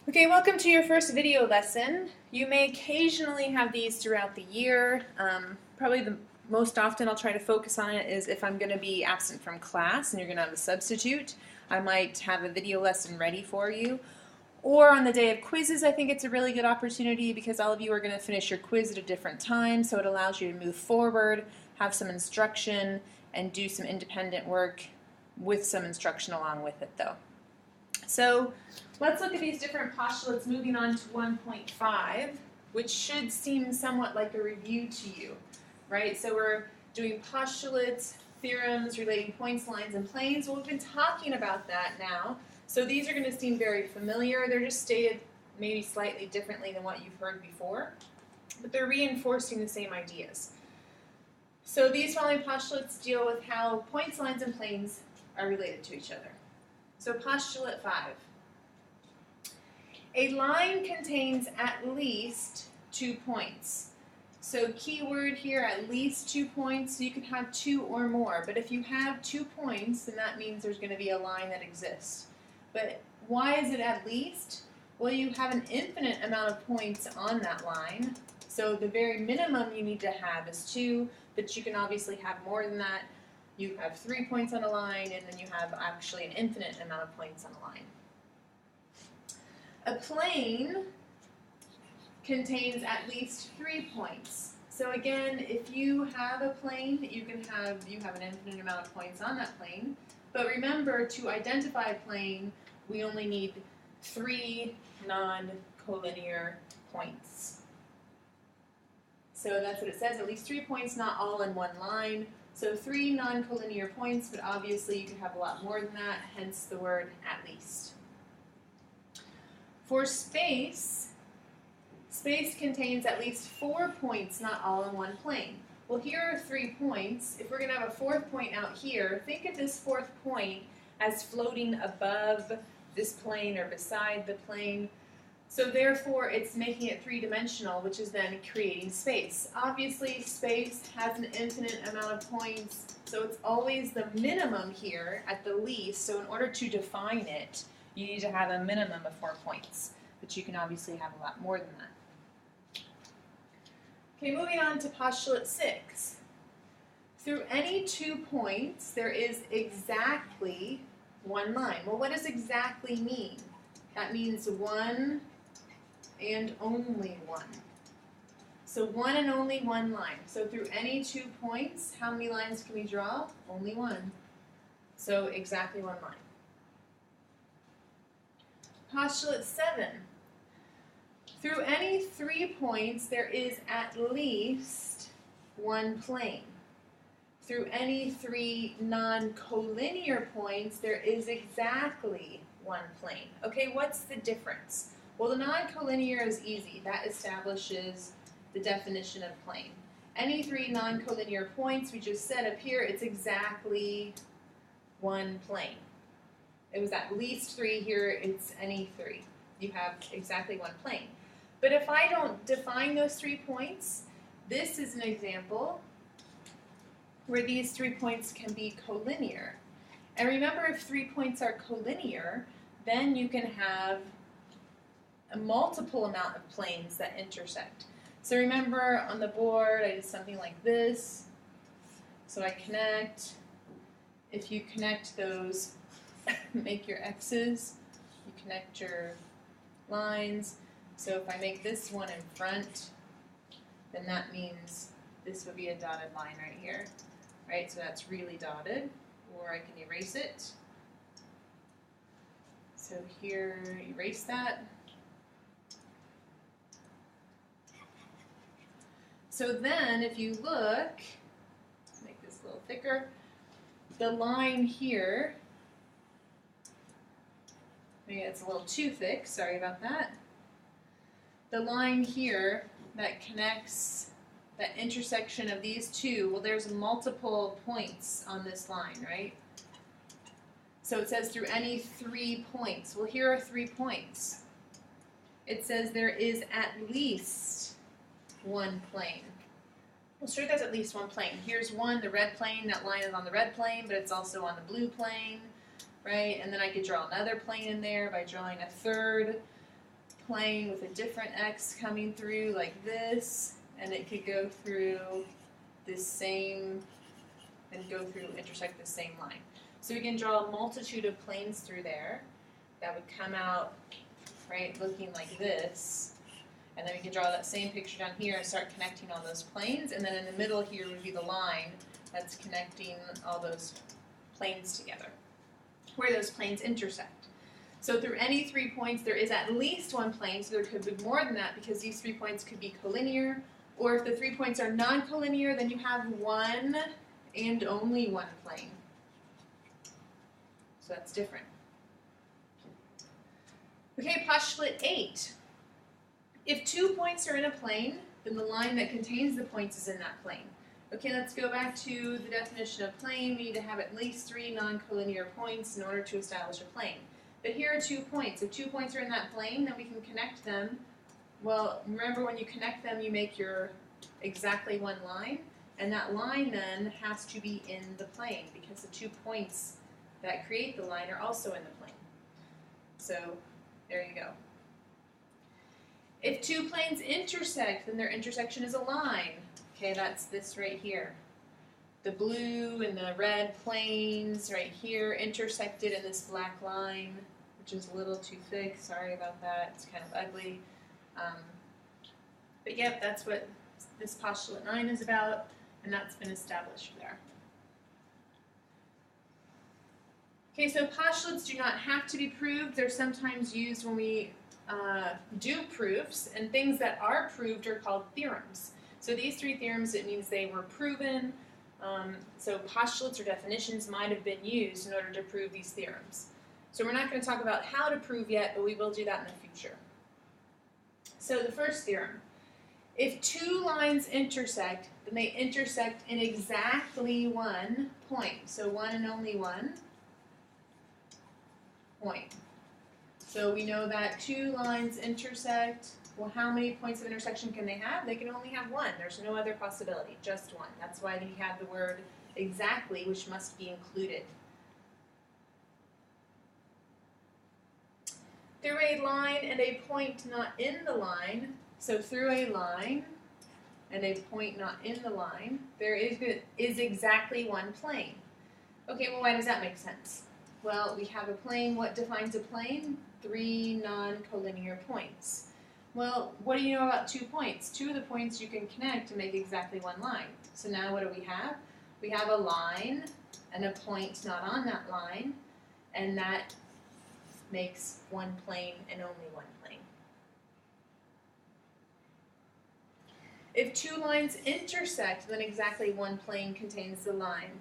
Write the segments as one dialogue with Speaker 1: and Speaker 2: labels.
Speaker 1: Okay, welcome to your first video lesson. You may occasionally have these throughout the year. Probably the most often I'll try to focus on it is if I'm going to be absent from class and you're going to have a substitute. I might have a video lesson ready for you. Or on the day of quizzes, I think it's a really good opportunity because all of you are going to finish your quiz at a different time, so it allows you to move forward, have some instruction, and do some independent work with some instruction along with it though. So let's look at these different postulates moving on to 1.5, which should seem somewhat like a review to you, right? So we're doing postulates, theorems, relating points, lines, and planes. Well, we've been talking about that now. So these are going to seem very familiar. They're just stated maybe slightly differently than what you've heard before, but they're reinforcing the same ideas. So these following postulates deal with how points, lines, and planes are related to each other. So postulate 5. A line contains at least 2 points. So key word here, at least 2 points. So you can have 2 or more, but if you have 2 points, then that means there's going to be a line that exists. But why is it at least? Well, you have an infinite amount of points on that line. So the very minimum you need to have is 2, but you can obviously have more than that. You have 3 points on a line, and then you have actually an infinite amount of points on a line. A plane contains at least 3 points. So again, if you have a plane, you have an infinite amount of points on that plane. But remember, to identify a plane, we only need 3 non-collinear points. So that's what it says, at least 3 points, not all in one line. So 3 non-collinear points, but obviously you can have a lot more than that, hence the word at least. For space, space contains at least 4 points, not all in one plane. Well, here are 3 points. If we're going to have a 4th point out here, think of this 4th point as floating above this plane or beside the plane. So therefore, it's making it 3-dimensional, which is then creating space. Obviously, space has an infinite amount of points, so it's always the minimum here at the least. So in order to define it, you need to have a minimum of 4 points, but you can obviously have a lot more than that. Okay, moving on to postulate 6. Through any 2 points, there is exactly 1 line. Well, what does exactly mean? That means 1 and only 1. So 1 and only 1 line. So through any 2 points, how many lines can we draw? Only 1. So exactly 1 line. Postulate 7. Through any 3 points, there is at least 1 plane. Through any 3 non-collinear points, there is exactly 1 plane. Okay, what's the difference? Well, the non-collinear is easy. That establishes the definition of plane. Any 3 non-collinear points, we just said up here, it's exactly 1 plane. It was at least 3 here, it's any 3. You have exactly 1 plane. But if I don't define those 3 points, this is an example where these 3 points can be collinear. And remember, if 3 points are collinear, then you can have a multiple amount of planes that intersect. So remember, on the board, I did something like this. So I connect. If you connect those, make your X's. You connect your lines. So if I make this one in front, then that means this would be a dotted line right here. Right, so that's really dotted, or I can erase it. So here, erase that. So then, if you look, make this a little thicker, the line here, maybe it's a little too thick, sorry about that. The line here that connects that intersection of these 2, well, there's multiple points on this line, right? So it says through any 3 points. Well, here are 3 points. It says there is at least 1 plane. Well, sure, there's at least 1 plane. Here's 1, the red plane. That line is on the red plane, but it's also on the blue plane, right? And then I could draw another plane in there by drawing a 3rd plane with a different x coming through like this, and it could go through this same, and go through, intersect the same line. So we can draw a multitude of planes through there that would come out, right, looking like this. And then we can draw that same picture down here and start connecting all those planes. And then in the middle here would be the line that's connecting all those planes together, where those planes intersect. So through any 3 points, there is at least one plane, so there could be more than that because these 3 points could be collinear. Or if the 3 points are non-collinear, then you have one and only one plane. So that's different. Okay, postulate 8. If 2 points are in a plane, then the line that contains the points is in that plane. Okay, let's go back to the definition of plane. We need to have at least 3 non-collinear points in order to establish a plane. But here are 2 points. If 2 points are in that plane, then we can connect them. Well, remember when you connect them, you make your exactly one line. And that line then has to be in the plane because the 2 points that create the line are also in the plane. So there you go. If 2 planes intersect, then their intersection is a line. Okay, that's this right here. The blue and the red planes right here intersected in this black line, which is a little too thick. Sorry about that. It's kind of ugly. But yep, that's what this postulate 9 is about, and that's been established there. Okay, so postulates do not have to be proved. They're sometimes used when we do proofs, and things that are proved are called theorems. So these 3 theorems, it means they were proven. So postulates or definitions might have been used in order to prove these theorems. So we're not going to talk about how to prove yet, but we will do that in the future. So the first theorem. If 2 lines intersect, then they intersect in exactly 1 point. So one and only 1 point. So we know that 2 lines intersect. Well, how many points of intersection can they have? They can only have 1. There's no other possibility, just 1. That's why we have the word exactly, which must be included. Through a line and a point not in the line, so through a line and a point not in the line, there is exactly 1 plane. Okay, well, why does that make sense? Well, we have a plane. What defines a plane? 3 non-collinear points. Well, what do you know about 2 points? 2 of the points you can connect to make exactly 1 line. So now what do we have? We have a line and a point not on that line, and that makes 1 plane and only 1 plane. If 2 lines intersect, then exactly 1 plane contains the line.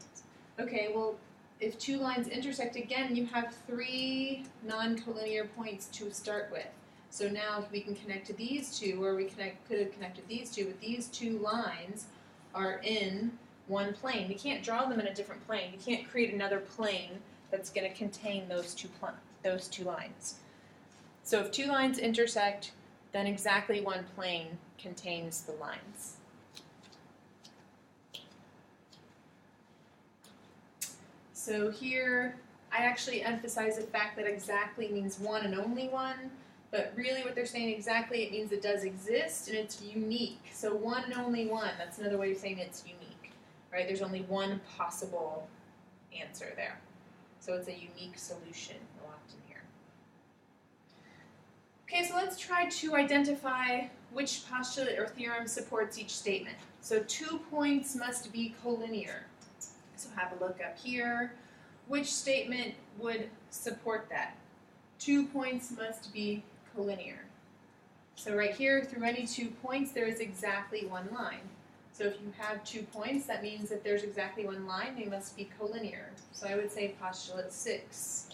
Speaker 1: Okay, well, if 2 lines intersect again, you have 3 non-collinear points to start with. So now we can connect to these 2, or we could have connected these 2, but these 2 lines are in 1 plane. We can't draw them in a different plane. You can't create another plane that's going to contain those two lines. So if 2 lines intersect, then exactly 1 plane contains the lines. So here, I actually emphasize the fact that exactly means 1 and only 1. But really what they're saying exactly, it means it does exist and it's unique. So 1 and only 1, that's another way of saying it's unique, right? There's only 1 possible answer there. So it's a unique solution locked in here. Okay, so let's try to identify which postulate or theorem supports each statement. So 2 points must be collinear. So have a look up here. Which statement would support that? 2 points must be collinear. So right here, through any 2 points, there is exactly 1 line. So if you have 2 points, that means that there's exactly 1 line, they must be collinear. So I would say postulate 6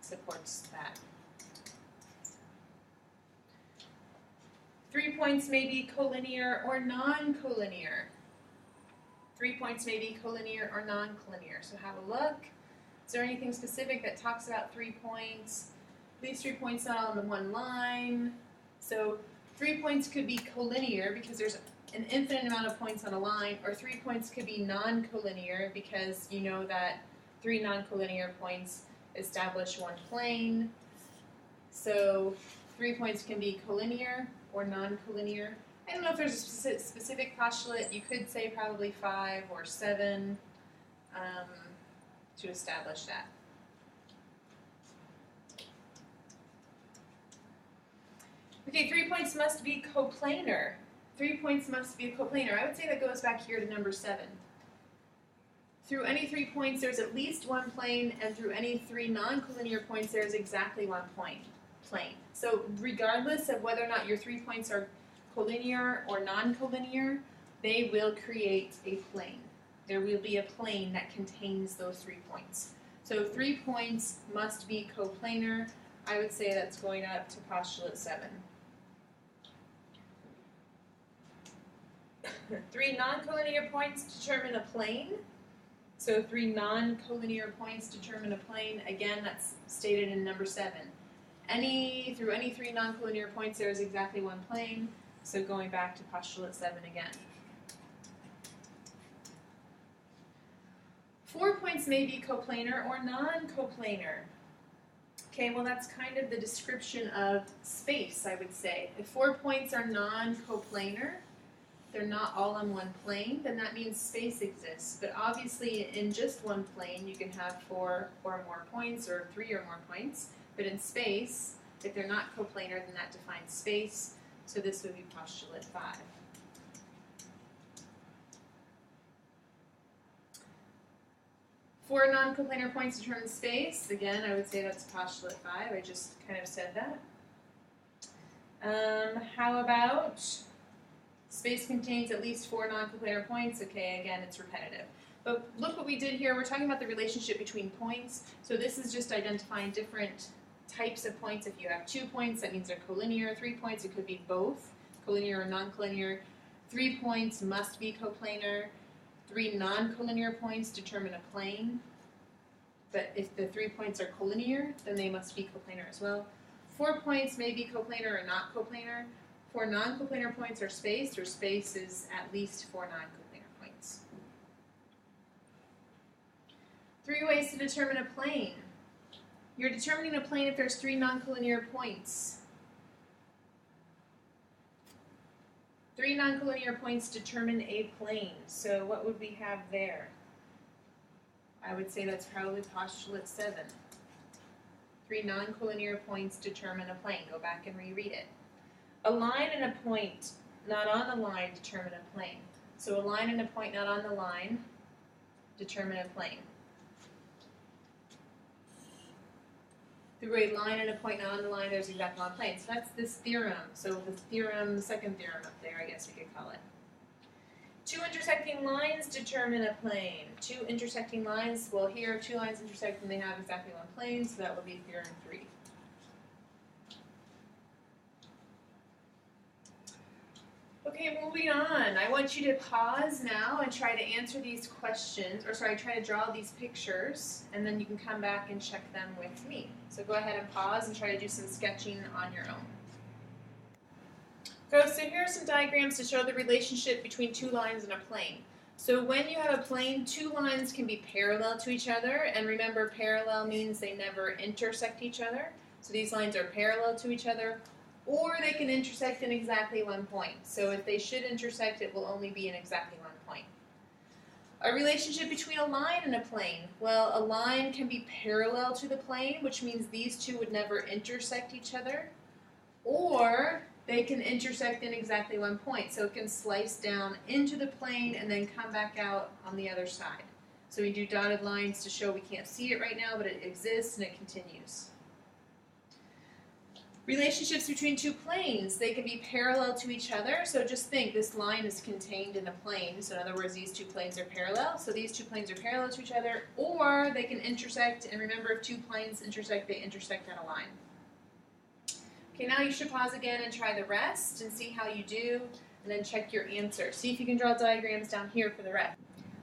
Speaker 1: supports that. 3 points may be collinear or non-collinear. 3 points may be collinear or non-collinear. So have a look. Is there anything specific that talks about 3 points? These 3 points not all in 1 line. So 3 points could be collinear because there's an infinite amount of points on a line, or 3 points could be non-collinear because you know that 3 non-collinear points establish 1 plane. So 3 points can be collinear or non-collinear. I don't know if there's a specific postulate. You could say probably 5 or 7 to establish that. Okay, 3 points must be coplanar. 3 points must be coplanar. I would say that goes back here to number 7. Through any 3 points, there's at least one plane, and through any 3 non-collinear points, there's exactly one plane. So regardless of whether or not your 3 points are collinear or non-collinear, they will create a plane. There will be a plane that contains those 3 points. So 3 points must be coplanar. I would say that's going up to postulate 7. 3 non-collinear points determine a plane. So 3 non-collinear points determine a plane. Again, that's stated in number 7. Through any 3 non-collinear points, there is exactly one plane. So going back to postulate 7 again. 4 points may be coplanar or non-coplanar. Okay, well that's kind of the description of space, I would say. If 4 points are non-coplanar, they're not all on one plane, then that means space exists. But obviously in just one plane, you can have 4 or more points or 3 or more points. But in space, if they're not coplanar, then that defines space. So this would be postulate 5. Four non-coplanar points determine space. Again, I would say that's postulate 5. I just kind of said that. How about space contains at least 4 non-coplanar points? Okay, again, it's repetitive. But look what we did here. We're talking about the relationship between points. So this is just identifying different types of points. If you have 2 points, that means they're collinear. 3 points, it could be both, collinear or non-collinear. 3 points must be coplanar. 3 non-collinear points determine a plane. But if the 3 points are collinear, then they must be coplanar as well. 4 points may be coplanar or not coplanar. 4 non-coplanar points are space, or space is at least 4 non-coplanar points. 3 ways to determine a plane. You're determining a plane if there's 3 non-collinear points. 3 non-collinear points determine a plane. So what would we have there? I would say that's probably postulate 7. 3 non-collinear points determine a plane. Go back and reread it. A line and a point not on the line determine a plane. So a line and a point not on the line determine a plane. Through a line and a point not on the line, there's exactly one plane. So that's this theorem. So the theorem, the second theorem up there, I guess you could call it. 2 intersecting lines determine a plane. 2 intersecting lines, well here 2 lines intersect and they have exactly one plane, so that would be theorem 3. Okay, moving on. I want you to pause now and try to answer these questions, try to draw these pictures, and then you can come back and check them with me. So go ahead and pause and try to do some sketching on your own. So here are some diagrams to show the relationship between 2 lines and a plane. So when you have a plane, 2 lines can be parallel to each other, and remember parallel means they never intersect each other. So these lines are parallel to each other, or they can intersect in exactly one point. So if they should intersect, it will only be in exactly one point. A relationship between a line and a plane. Well, a line can be parallel to the plane, which means these 2 would never intersect each other, or they can intersect in exactly one point. So it can slice down into the plane and then come back out on the other side. So we do dotted lines to show we can't see it right now, but it exists and it continues. Relationships between 2 planes, they can be parallel to each other. So just think, this line is contained in a plane. So in other words, these 2 planes are parallel. So these 2 planes are parallel to each other, or they can intersect. And remember, if 2 planes intersect, they intersect on a line. Okay, now you should pause again and try the rest and see how you do, and then check your answer. See if you can draw diagrams down here for the rest.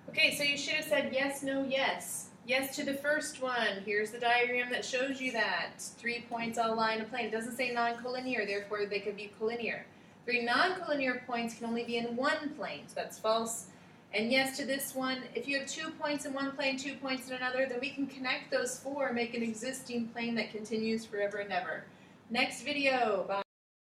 Speaker 1: Okay, so you should have said yes, no, yes. Yes to the first one. Here's the diagram that shows you that. 3 points all lie in a plane. It doesn't say non-collinear, therefore they could be collinear. 3 non-collinear points can only be in one plane, so that's false. And yes to this one. If you have 2 points in one plane, 2 points in another, then we can connect those 4 and make an existing plane that continues forever and ever. next video. Bye.